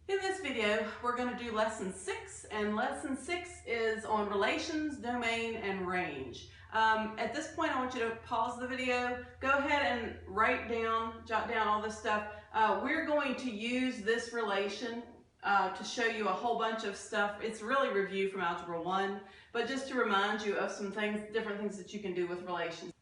In this video, we're going to do lesson 6, and lesson 6 is on relations, domain, and range. At this point, I want you to pause the video, go ahead and jot down all this stuff. We're going to use this relation to show you a whole bunch of stuff. It's really review from Algebra 1, but just to remind you of some things, different things that you can do with relations.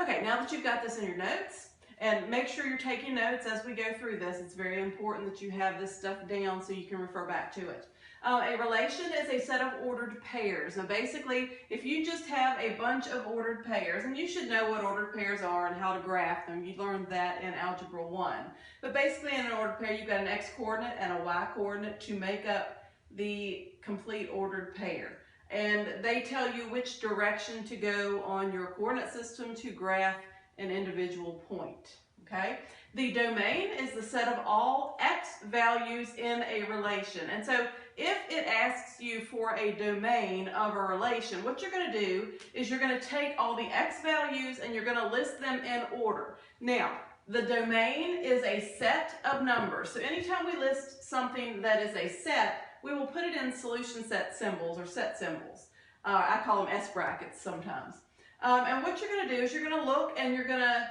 Okay, now that you've got this in your notes, and make sure you're taking notes as we go through this. It's very important that you have this stuff down so you can refer back to it. A relation is a set of ordered pairs. Now basically, if you just have a bunch of ordered pairs, and you should know what ordered pairs are and how to graph them. You learned that in Algebra 1. But basically in an ordered pair, you've got an x-coordinate and a y-coordinate to make up the complete ordered pair. And they tell you which direction to go on your coordinate system to graph an individual point, okay? The domain is the set of all x values in a relation. And so if it asks you for a domain of a relation, what you're going to do is you're going to take all the x values and you're going to list them in order. Now, the domain is a set of numbers. So anytime we list something that is a set, we will put it in solution set symbols or set symbols. I call them S brackets sometimes. And what you're going to do is you're going to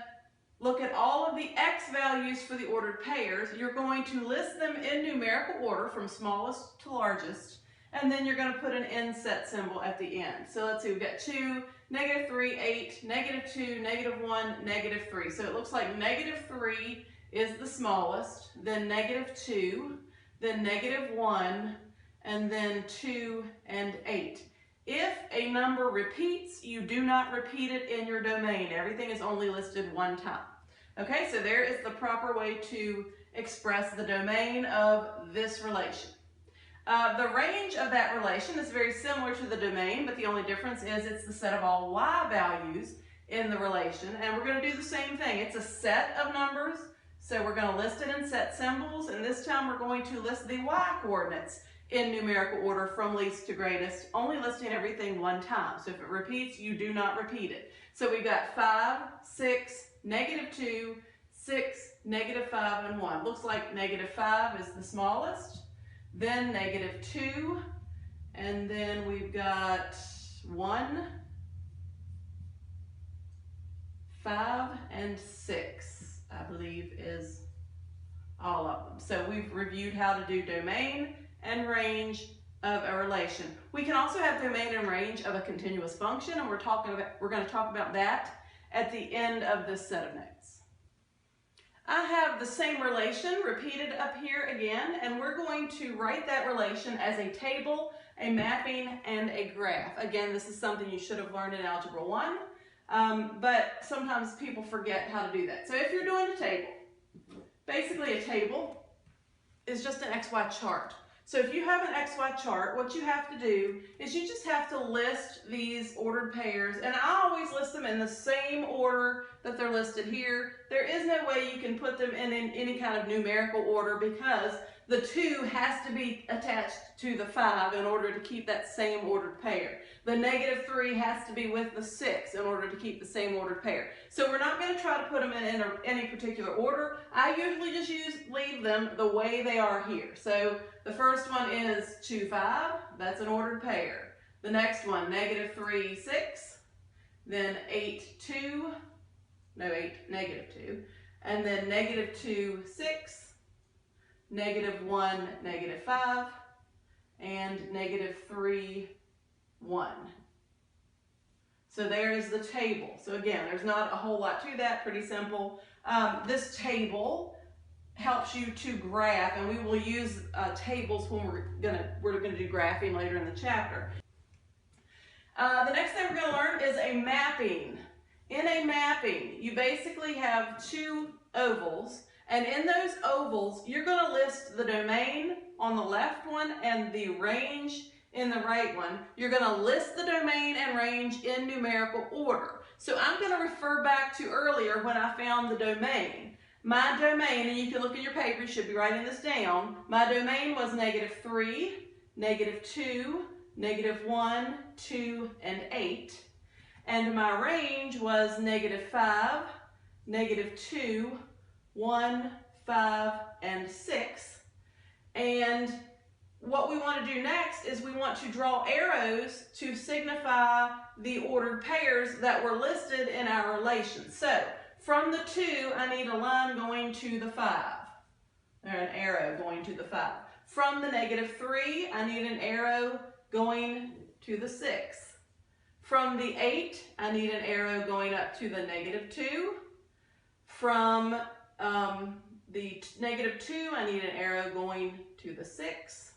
look at all of the x values for the ordered pairs. You're going to list them in numerical order from smallest to largest, and then you're going to put an inset symbol at the end. So let's see, we've got 2, -3, 8, -2, -1, -3. So it looks like -3 is the smallest, then -2, then -1, and then 2 and 8. If a number repeats, you do not repeat it in your domain. Everything is only listed one time. Okay, so there is the proper way to express the domain of this relation. The range of that relation is very similar to the domain, but the only difference is it's the set of all y values in the relation. And we're going to do the same thing. It's a set of numbers, so we're going to list it in set symbols, and this time we're going to list the y-coordinates in numerical order from least to greatest, only listing everything one time. So if it repeats, you do not repeat it. So we've got 5, 6, -2, 6, -5, and 1. Looks like -5 is the smallest, then -2, and then we've got 1, 5, and 6, I believe is all of them. So we've reviewed how to do domain and range of a relation. We can also have domain and range of a continuous function, and we're going to talk about that at the end of this set of notes. I have the same relation repeated up here again, and we're going to write that relation as a table, a mapping, and a graph. Again, this is something you should have learned in Algebra 1, but sometimes people forget how to do that. So if you're doing a table, basically a table is just an XY chart. So if you have an XY chart, what you have to do is you just have to list these ordered pairs, and I always list them in the same order that they're listed here. There is no way you can put them in any kind of numerical order because the 2 has to be attached to the 5 in order to keep that same ordered pair. The -3 has to be with the 6 in order to keep the same ordered pair. So we're not going to try to put them in any particular order. I usually just leave them the way they are here. So the first one is 2, 5. That's an ordered pair. The next one, -3, 6. Then 8, 2. No, 8, -2. And then -2, 6. -1, -5, and -3, 1. So there is the table. So again, there's not a whole lot to that, pretty simple. This table helps you to graph, and we will use tables when we're gonna do graphing later in the chapter. The next thing we're gonna learn is a mapping. In a mapping, you basically have 2 ovals, and in those ovals, you're going to list the domain on the left one and the range in the right one. You're going to list the domain and range in numerical order. So I'm going to refer back to earlier when I found the domain. My domain, and you can look at your paper, you should be writing this down. My domain was -3, -2, -1, 2, and 8. And my range was -5, -2, 1, 5, and 6. And what we want to do next is we want to draw arrows to signify the ordered pairs that were listed in our relation. So from the 2, I need a line going to the 5, or an arrow going to the 5. From the -3, I need an arrow going to the 6. From the 8, I need an arrow going up to the -2. From the -2, I need an arrow going to the 6.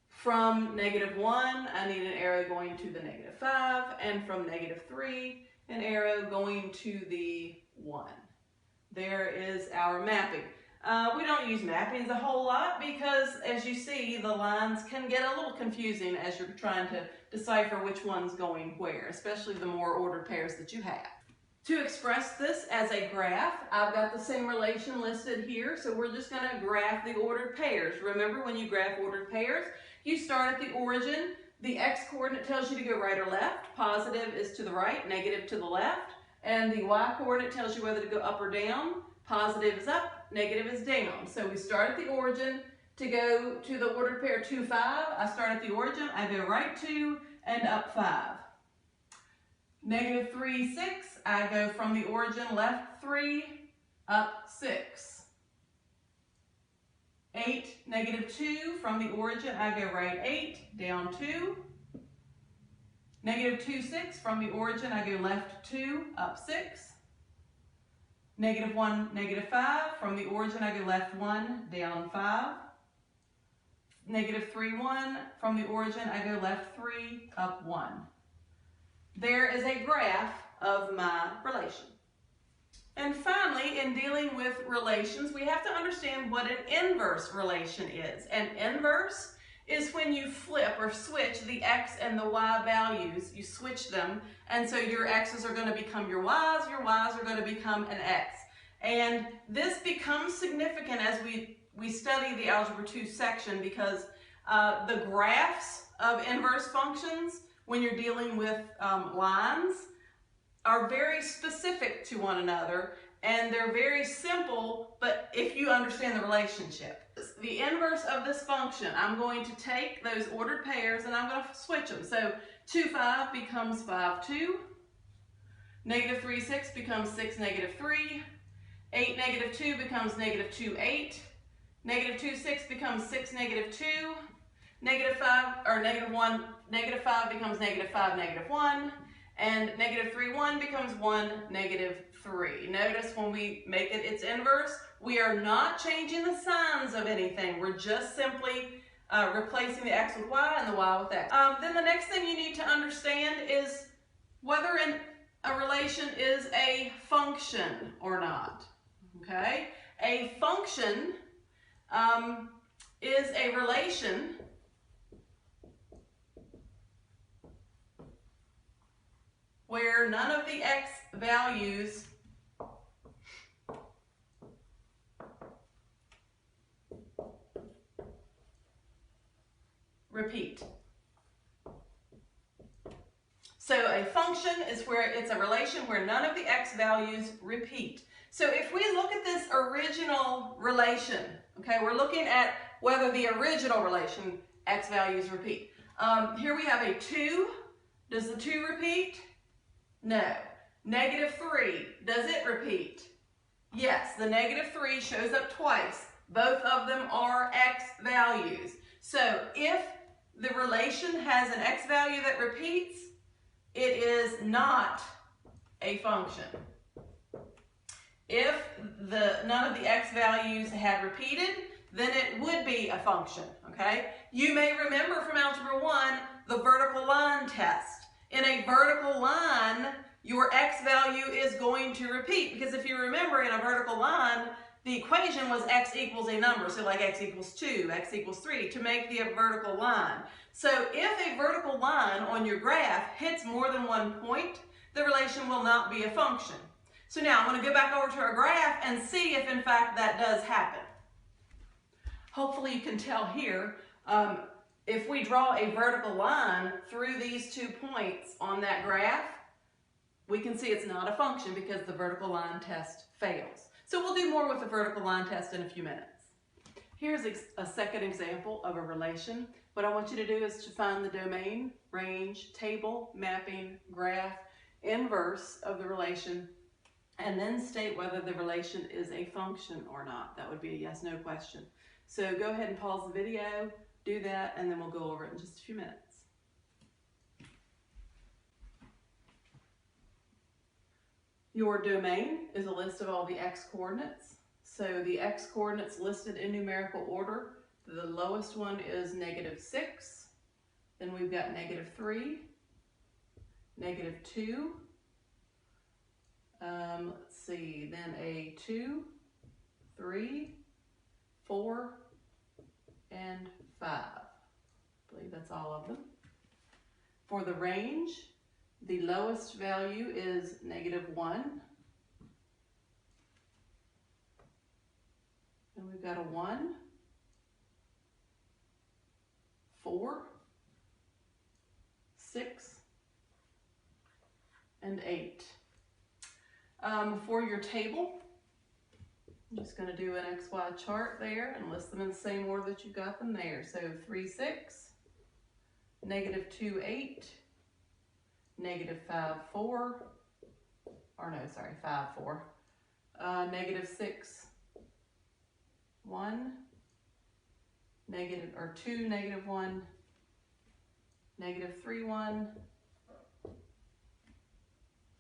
From -1, I need an arrow going to the -5, and from -3, an arrow going to the 1. There is our mapping. We don't use mappings a whole lot because, as you see, the lines can get a little confusing as you're trying to decipher which one's going where, especially the more ordered pairs that you have. To express this as a graph, I've got the same relation listed here, so we're just going to graph the ordered pairs. Remember, when you graph ordered pairs, you start at the origin. The x-coordinate tells you to go right or left. Positive is to the right, negative to the left. And the y-coordinate tells you whether to go up or down. Positive is up, negative is down. So we start at the origin. To go to the ordered pair 2, 5, I start at the origin, I go right 2 and up 5. -3, 6, I go from the origin left 3, up 6. 8, -2, from the origin, I go right 8, down 2. -2, 6, from the origin, I go left 2, up 6. -1, -5, from the origin, I go left 1, down 5. -3, 1, from the origin, I go left 3, up 1. There is a graph of my relation. And finally, in dealing with relations, we have to understand what an inverse relation is. An inverse is when you flip or switch the x and the y values. You switch them, and so your x's are going to become your y's are going to become an x. And this becomes significant as we study the Algebra 2 section because the graphs of inverse functions, when you're dealing with lines, are very specific to one another, and they're very simple, but if you understand the relationship. The inverse of this function, I'm going to take those ordered pairs and I'm going to switch them. So 2, 5 becomes 5, 2. -3, 6 becomes 6, -3. 8, -2 becomes -2, 8. -2, 6 becomes 6, -2. -5, or -1, -5 becomes -5, -1. And -3, 1 becomes 1, -3. Notice when we make it its inverse, we are not changing the signs of anything. We're just simply replacing the x with y and the y with x. Then the next thing you need to understand is whether a relation is a function or not. Okay? A function is a relation where none of the x values repeat. So a function is where it's a relation where none of the x values repeat. So if we look at this original relation, okay, we're looking at whether the original relation x values repeat. Here we have a 2. Does the 2 repeat? No. -3, does it repeat? Yes, the -3 shows up twice. Both of them are x values. So if the relation has an x value that repeats, it is not a function. If none of the x values had repeated, then it would be a function, okay? You may remember from Algebra 1 the vertical line test. In a vertical line, your x value is going to repeat, because if you remember, in a vertical line, the equation was x equals a number, so like x equals 2, x equals 3, to make the vertical line. So if a vertical line on your graph hits more than one point, the relation will not be a function. So now I'm going to go back over to our graph and see if in fact that does happen. Hopefully you can tell here, if we draw a vertical line through these 2 points on that graph, we can see it's not a function because the vertical line test fails. So we'll do more with the vertical line test in a few minutes. Here's a second example of a relation. What I want you to do is to find the domain, range, table, mapping, graph, inverse of the relation, and then state whether the relation is a function or not. That would be a yes/no question. So go ahead and pause the video, do that, and then we'll go over it in just a few minutes. Your domain is a list of all the x-coordinates. So the x-coordinates listed in numerical order, the lowest one is -6, then we've got -3, -2, let's see, then a 2, 3, 4, and 5. I believe that's all of them. For the range, the lowest value is -1. And we've got a 1, 4, 6, and 8. For your table, I'm just going to do an XY chart there and list them in the same order that you got them there. So 3, 6, -2, 8, -5, 4, or no, sorry, 5, 4, -6, 1, -2, -1, -3, 1,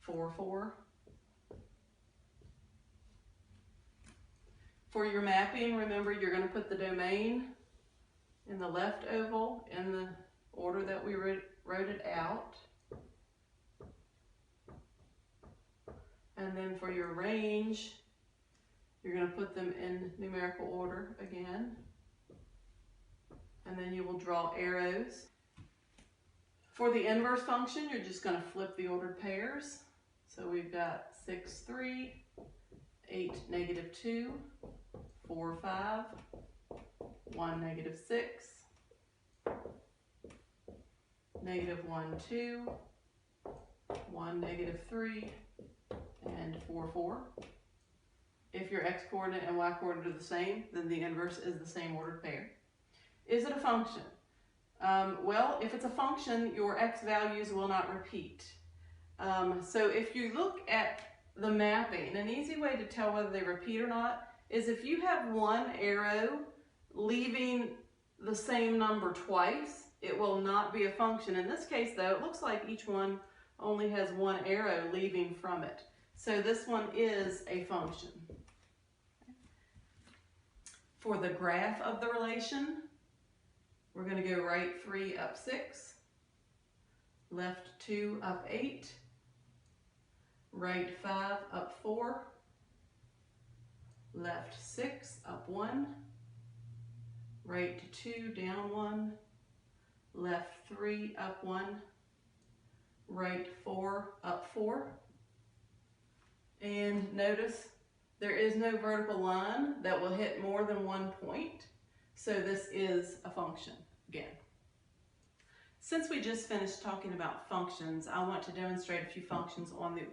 4, 4. For your mapping, remember you're going to put the domain in the left oval in the order that we wrote it out. And then for your range, you're going to put them in numerical order again. And then you will draw arrows. For the inverse function, you're just going to flip the ordered pairs. So we've got 6, 3, 8, -2, 4, 5, 1, -6, -1, 2, 1, -3, and 4, 4. If your x-coordinate and y-coordinate are the same, then the inverse is the same ordered pair. Is it a function? Well, if it's a function, your x values will not repeat. So if you look at the mapping, an easy way to tell whether they repeat or not is if you have one arrow leaving the same number twice, it will not be a function. In this case, though, it looks like each one only has one arrow leaving from it. So this one is a function. For the graph of the relation, we're going to go right 3 up 6, left 2 up 8, right 5 up 4, left 6 up 1, right 2 down 1, left 3 up 1, right 4 up 4. And notice there is no vertical line that will hit more than one point. So this is a function again. Since we just finished talking about functions, I want to demonstrate a few functions on the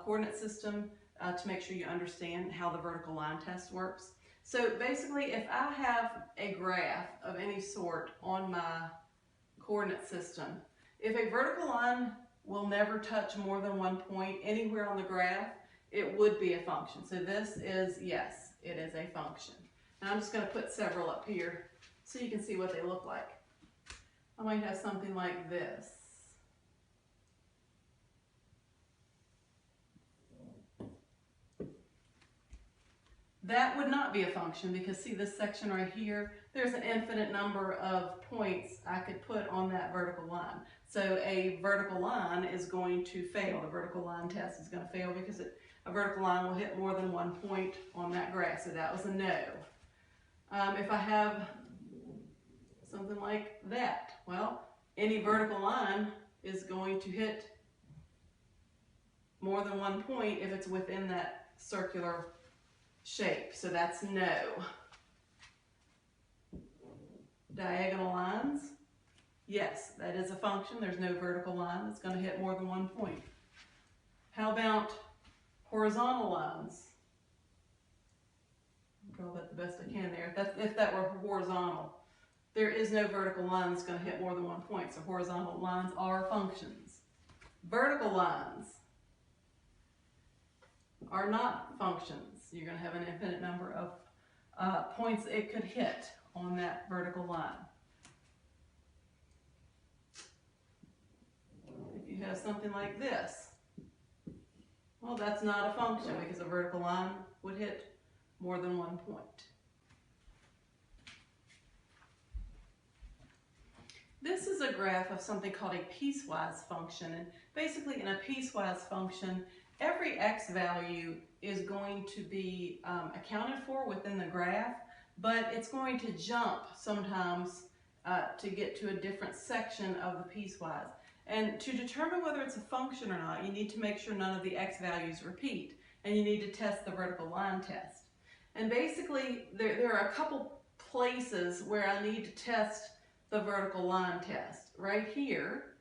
coordinate system to make sure you understand how the vertical line test works. So basically, if I have a graph of any sort on my coordinate system, if a vertical line will never touch more than one point anywhere on the graph, it would be a function. So this is, yes, it is a function. And I'm just going to put several up here so you can see what they look like. I might have something like this. That would not be a function because see this section right here, there's an infinite number of points I could put on that vertical line. So a vertical line is going to fail. The vertical line test is going to fail because a vertical line will hit more than one point on that graph. So that was a no. If I have something like that, well, any vertical line is going to hit more than one point if it's within that circular shape. So that's no. Diagonal lines, yes, that is a function. There's no vertical line that's going to hit more than one point. How about horizontal lines? I'll draw that the best I can there. If that were horizontal. There is no vertical line that's going to hit more than 1 point, so horizontal lines are functions. Vertical lines are not functions. You're going to have an infinite number of points it could hit on that vertical line. If you have something like this, well, that's not a function because a vertical line would hit more than 1 point. This is a graph of something called a piecewise function, and basically in a piecewise function, every x value is going to be accounted for within the graph, but it's going to jump sometimes to get to a different section of the piecewise. And to determine whether it's a function or not, you need to make sure none of the x values repeat, and you need to test the vertical line test. And basically, there are a couple places where I need to test the vertical line test. Right here,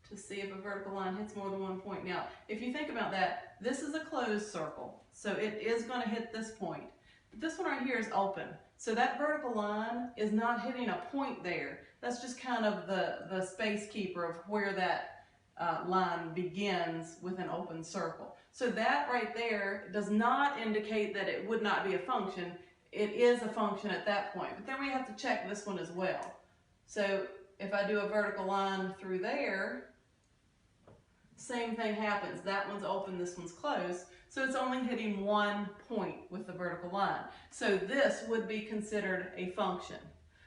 to see if a vertical line hits more than 1 point. Now, if you think about that, this is a closed circle, so it is going to hit this point. But this one right here is open, so that vertical line is not hitting a point there. That's just kind of the space keeper of where that line begins with an open circle. So that right there does not indicate that it would not be a function. It is a function at that point, but then we have to check this one as well. So if I do a vertical line through there, same thing happens. That one's open, this one's closed, so it's only hitting 1 point with the vertical line. So this would be considered a function.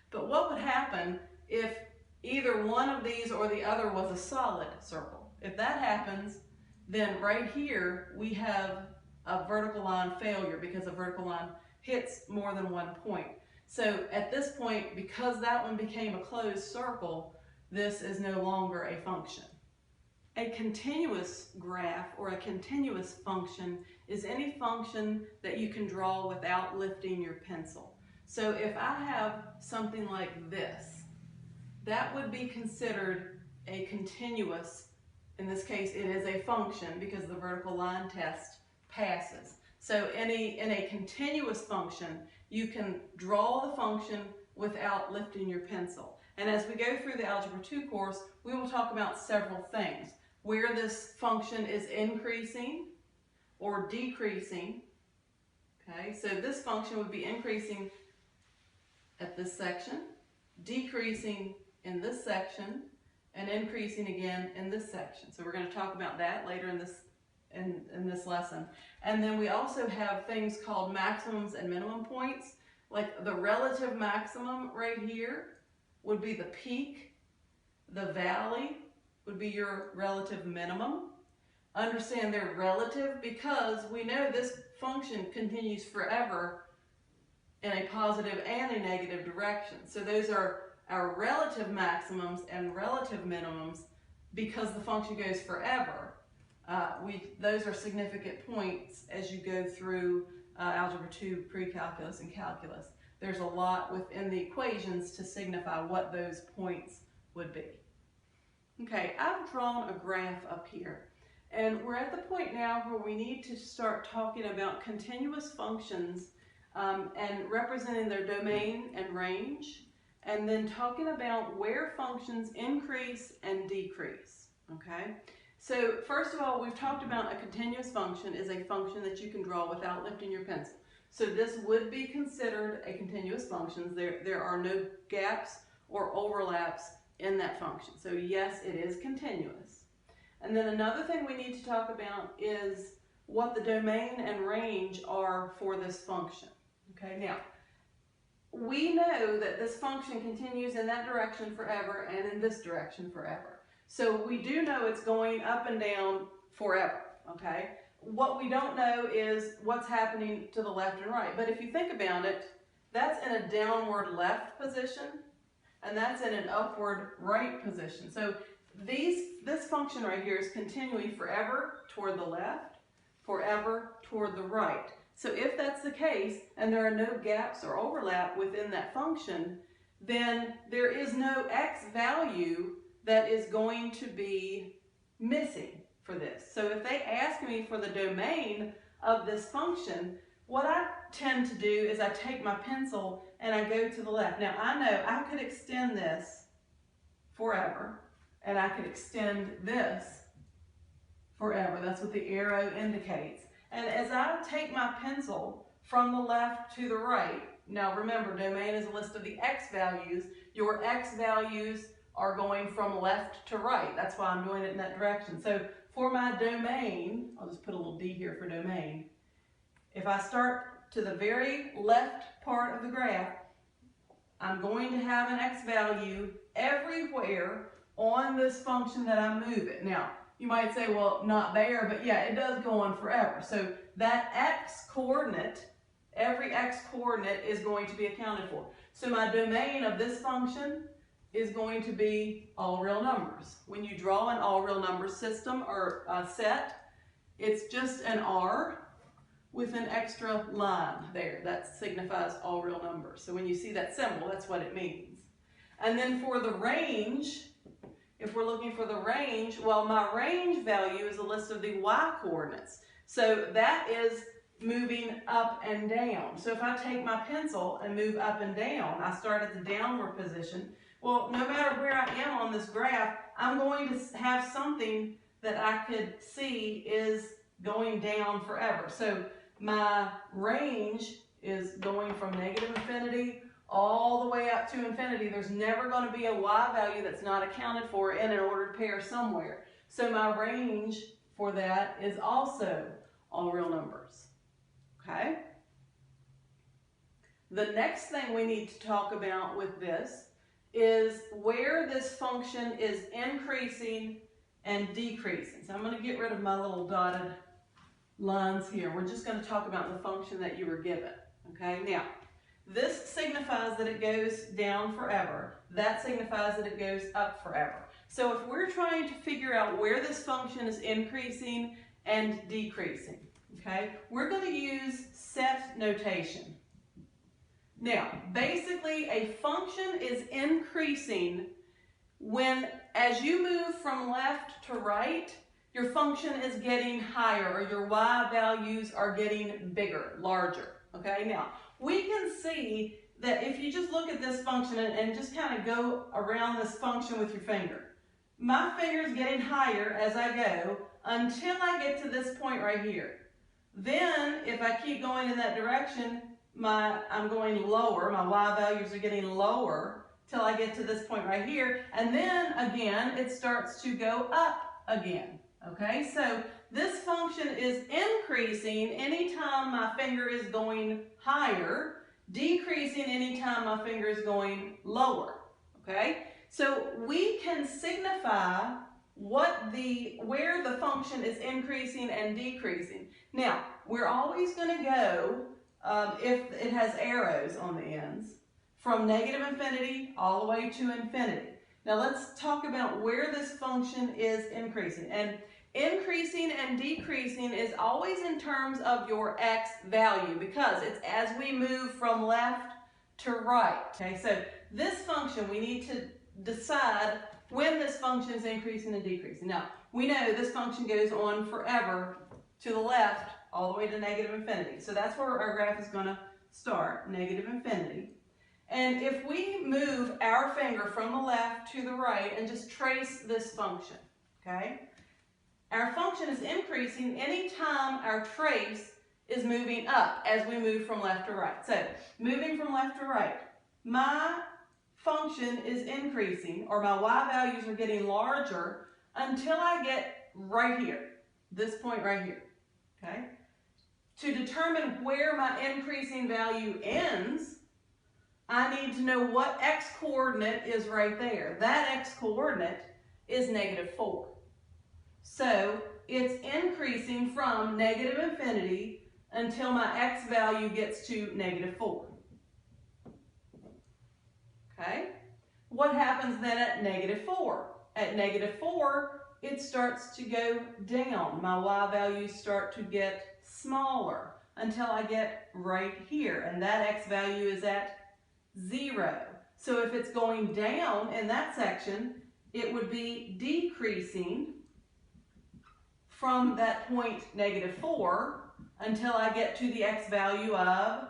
But what would happen if either one of these or the other was a solid circle? If that happens, then right here we have a vertical line failure because a vertical line hits more than 1 point. So at this point, because that one became a closed circle, this is no longer a function. A continuous graph or a continuous function is any function that you can draw without lifting your pencil. So if I have something like this, that would be considered a continuous. In this case, it is a function because the vertical line test passes. So in a continuous function, you can draw the function without lifting your pencil. And as we go through the Algebra 2 course, we will talk about several things. Where this function is increasing or decreasing. Okay, so this function would be increasing at this section, decreasing in this section, and increasing again in this section. So we're going to talk about that later in this lesson. And then we also have things called maximums and minimum points. Like the relative maximum right here would be the peak. The valley would be your relative minimum. Understand they're relative because we know this function continues forever in a positive and a negative direction. So those are our relative maximums and relative minimums because the function goes forever. Those are significant points as you go through Algebra 2, pre-calculus, and calculus. There's a lot within the equations to signify what those points would be. Okay, I've drawn a graph up here, and we're at the point now where we need to start talking about continuous functions and representing their domain and range, and then talking about where functions increase and decrease, okay? So first of all, we've talked about a continuous function is a function that you can draw without lifting your pencil. So this would be considered a continuous function. There are no gaps or overlaps in that function. So yes, it is continuous. And then another thing we need to talk about is what the domain and range are for this function. Okay, now, we know that this function continues in that direction forever and in this direction forever. So we do know it's going up and down forever, okay? What we don't know is what's happening to the left and right. But if you think about it, that's in a downward left position, and that's in an upward right position. So this function right here is continuing forever toward the left, forever toward the right. So if that's the case, and there are no gaps or overlap within that function, then there is no x value that is going to be missing. for this. So if they ask me for the domain of this function, what I tend to do is I take my pencil and I go to the left. Now I know I could extend this forever, and I could extend this forever. That's what the arrow indicates. And as I take my pencil from the left to the right, now remember, domain is a list of the x values. Your x values are going from left to right. That's why I'm doing it in that direction. So for my domain, I'll just put a little D here for domain. If I start to the very left part of the graph, I'm going to have an x value everywhere on this function that I move it. Now, you might say, well, not there, but yeah, it does go on forever. So that x coordinate, every x coordinate is going to be accounted for. So my domain of this function is going to be all real numbers. When you draw an all real number system or set, it's just an R with an extra line there. That signifies all real numbers. So when you see that symbol, that's what it means. And then for the range, if we're looking for the range, well, my range value is a list of the y coordinates. So that is moving up and down. So if I take my pencil and move up and down, I start at the downward position. Well, no matter where I am on this graph, I'm going to have something that I could see is going down forever. So my range is going from negative infinity all the way up to infinity. There's never going to be a y value that's not accounted for in an ordered pair somewhere. So my range for that is also all real numbers. Okay? The next thing we need to talk about with this is where this function is increasing and decreasing. So I'm going to get rid of my little dotted lines here. We're just going to talk about the function that you were given. Okay? Now, this signifies that it goes down forever. That signifies that it goes up forever. So if we're trying to figure out where this function is increasing and decreasing, okay, we're going to use set notation. Now, basically, a function is increasing when, as you move from left to right, your function is getting higher, or your y values are getting bigger, larger. Okay, now, we can see that if you just look at this function and just kind of go around this function with your finger, my finger is getting higher as I go until I get to this point right here. Then, if I keep going in that direction, I'm going lower, my y values are getting lower till I get to this point right here, and then again it starts to go up again. Okay, so this function is increasing anytime my finger is going higher, decreasing anytime my finger is going lower. Okay, so we can signify where the function is increasing and decreasing. Now, we're always going to go, if it has arrows on the ends, from negative infinity all the way to infinity. Now let's talk about where this function is increasing. And increasing and decreasing is always in terms of your x value, because it's as we move from left to right. Okay, so this function, we need to decide when this function is increasing and decreasing. Now, we know this function goes on forever to the left all the way to negative infinity. So that's where our graph is going to start, negative infinity. And if we move our finger from the left to the right and just trace this function, okay, our function is increasing anytime our trace is moving up as we move from left to right. So, moving from left to right, my function is increasing, or my y values are getting larger until I get right here, this point right here, okay? To determine where my increasing value ends, I need to know what x coordinate is right there. That x coordinate is -4. So it's increasing from negative infinity until my x value gets to -4. Okay? What happens then at -4? At -4, it starts to go down. My y values start to get smaller until I get right here, and that x value is at 0. So if it's going down in that section, it would be decreasing from that point -4 until I get to the x value of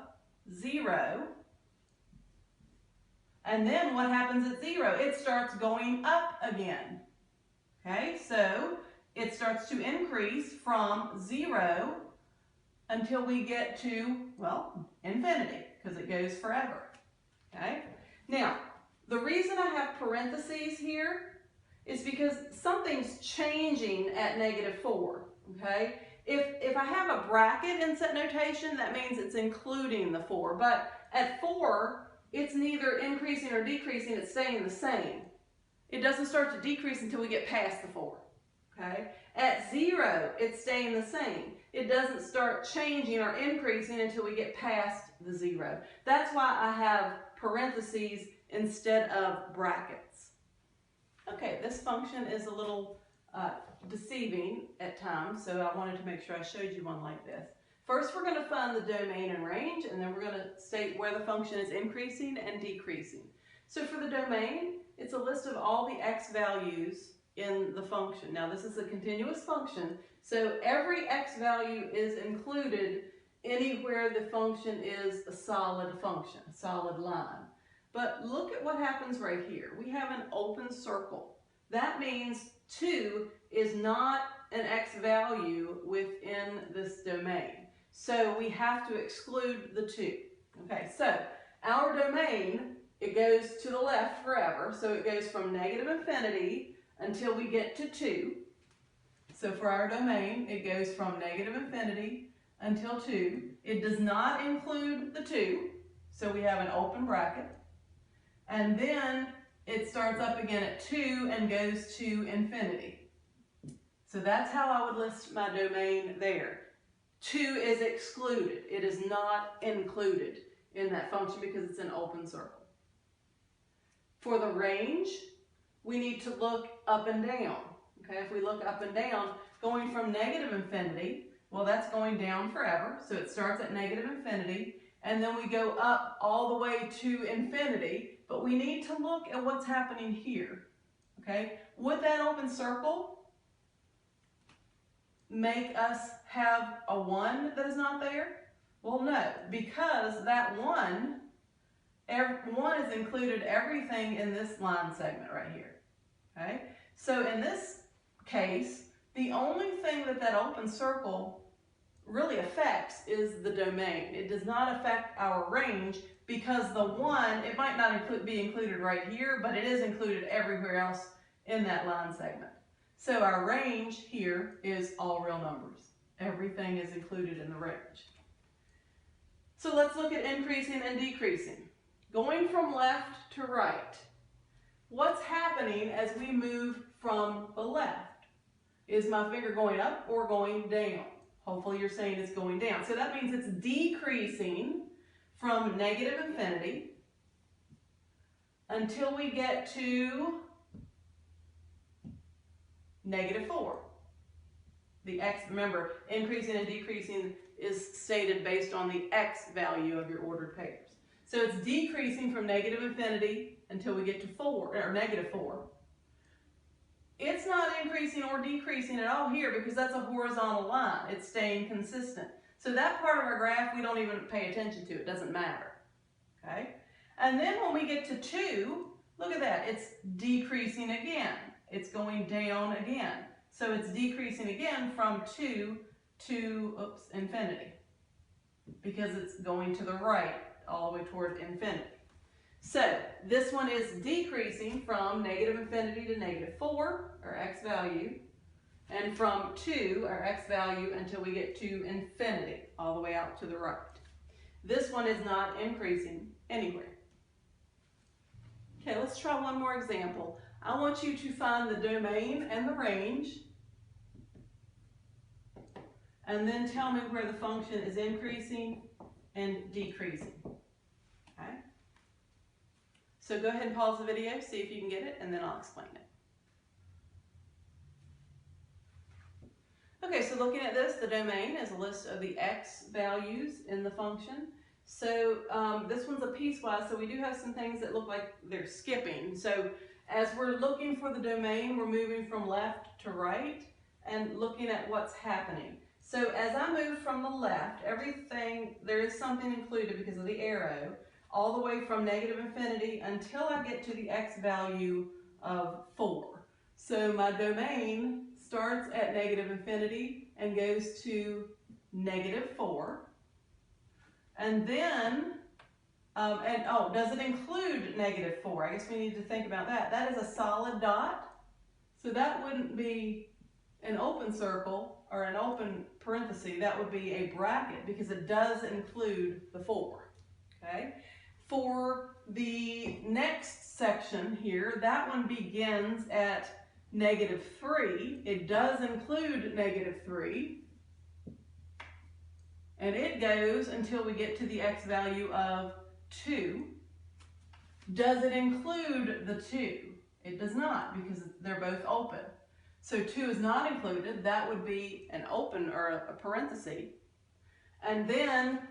0. And then what happens at 0? It starts going up again. Okay, so it starts to increase from 0 until we get to, well, infinity, because it goes forever. Okay, now the reason I have parentheses here is because something's changing at -4. Okay, if I have a bracket in set notation, that means it's including the 4, but at 4, it's neither increasing or decreasing, it's staying the same. It doesn't start to decrease until we get past the 4. Okay? At 0, it's staying the same. It doesn't start changing or increasing until we get past the 0. That's why I have parentheses instead of brackets. Okay, this function is a little deceiving at times, so I wanted to make sure I showed you one like this. First, we're going to find the domain and range, and then we're going to state where the function is increasing and decreasing. So for the domain, it's a list of all the x values in the function. Now, this is a continuous function, so every x value is included anywhere the function is a solid function, a solid line. But look at what happens right here. We have an open circle. That means 2 is not an x value within this domain. So we have to exclude the 2. Okay, so our domain, it goes to the left forever. So it goes from -infinity until we get to 2. So for our domain, it goes from -infinity until 2. It does not include the 2. So we have an open bracket. And then it starts up again at 2 and goes to infinity. So that's how I would list my domain there. 2 is excluded. It is not included in that function because it's an open circle. For the range, we need to look up and down. Okay, if we look up and down, going from -infinity, well, that's going down forever. So it starts at -infinity, and then we go up all the way to infinity. But we need to look at what's happening here. Okay, would that open circle make us have a 1 that is not there? Well, no, because that 1 is included everything in this line segment right here. Okay, so in this case, the only thing that open circle really affects is the domain. It does not affect our range because the 1, it might not be included right here, but it is included everywhere else in that line segment. So our range here is all real numbers. Everything is included in the range. So let's look at increasing and decreasing. Going from left to right. What's happening as we move from the left? Is my finger going up or going down? Hopefully you're saying it's going down. So that means it's decreasing from -infinity until we get to -4. The x, remember, increasing and decreasing is stated based on the x value of your ordered pairs. So it's decreasing from -infinity until we get to 4, or -4. It's not increasing or decreasing at all here because that's a horizontal line. It's staying consistent. So that part of our graph, we don't even pay attention to. It doesn't matter. Okay? And then when we get to 2, look at that. It's decreasing again. It's going down again. So it's decreasing again from 2 to, infinity. Because it's going to the right all the way toward infinity. So this one is decreasing from -infinity to -4, our x value, and from 2, our x value, until we get to infinity, all the way out to the right. This one is not increasing anywhere. Okay, let's try one more example. I want you to find the domain and the range, and then tell me where the function is increasing and decreasing. Okay? So go ahead and pause the video, see if you can get it, and then I'll explain it. Okay, so looking at this, the domain is a list of the x values in the function. So this one's a piecewise, so we do have some things that look like they're skipping. So as we're looking for the domain, we're moving from left to right. and looking at what's happening. So as I move from the left, everything, there is something included because of the arrow, all the way from negative infinity until I get to the x value of 4. So my domain starts at negative infinity and goes to -4. And then, does it include -4? I guess we need to think about that. That is a solid dot, so that wouldn't be an open circle or an open parenthesis. That would be a bracket because it does include the 4, okay? For the next section here, that one begins at -3. It does include -3. And it goes until we get to the x value of 2. Does it include the 2? It does not because they're both open. So 2 is not included. That would be an open or a parenthesis. And then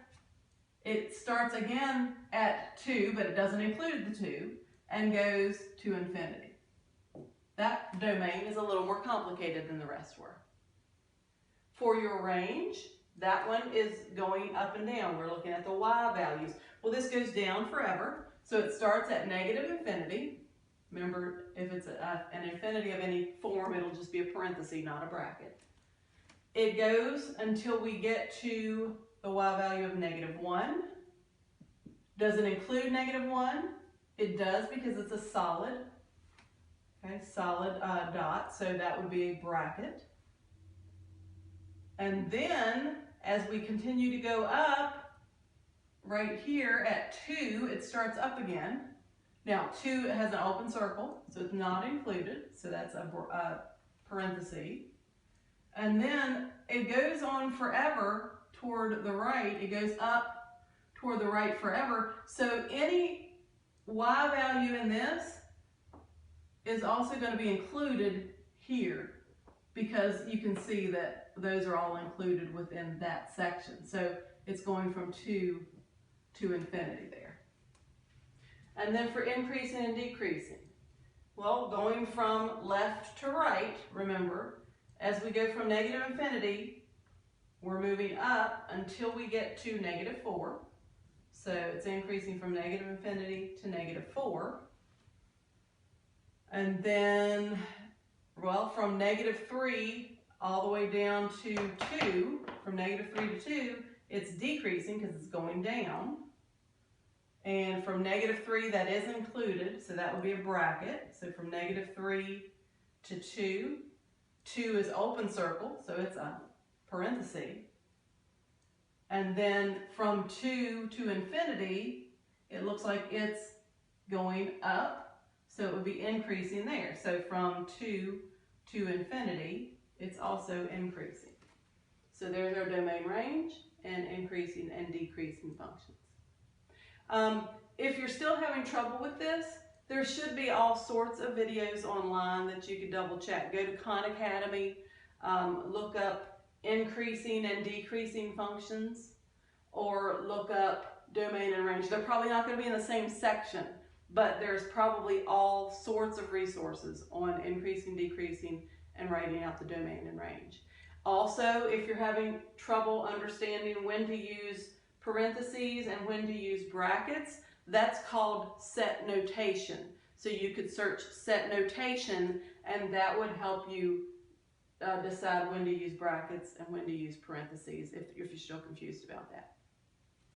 it starts again at 2, but it doesn't include the 2, and goes to infinity. That domain is a little more complicated than the rest were. For your range, that one is going up and down. We're looking at the y values. Well, this goes down forever. So it starts at negative infinity. Remember, if it's an infinity of any form, it'll just be a parenthesis, not a bracket. It goes until we get to the y value of -1. Does it include -1? It does because it's a solid, okay, solid dot, so that would be a bracket. And then, as we continue to go up, right here at 2, it starts up again. Now, 2 has an open circle, so it's not included, so that's a parenthesis. And then it goes on forever toward the right. It goes up toward the right forever. So any y value in this is also going to be included here because you can see that those are all included within that section. So it's going from 2 to infinity there. And then for increasing and decreasing, well, going from left to right, remember, as we go from negative infinity, we're moving up until we get to -4. So it's increasing from negative infinity to -4. And then, well, from -3 all the way down to 2, from -3 to 2, it's decreasing because it's going down. And from -3, that is included, so that would be a bracket. So from -3 to 2, 2 is open circle, so it's a parenthesis. And then from 2 to infinity, it looks like it's going up, so it would be increasing there. So from 2 to infinity, it's also increasing. So there's our domain range and increasing and decreasing functions. If you're still having trouble with this, there should be all sorts of videos online that you can double check. Go to Khan Academy, look up increasing and decreasing functions, or look up domain and range. They're probably not going to be in the same section, but there's probably all sorts of resources on increasing, decreasing, and writing out the domain and range. Also, if you're having trouble understanding when to use parentheses and when to use brackets, that's called set notation. So you could search set notation and that would help you decide when to use brackets and when to use parentheses if you're still confused about that.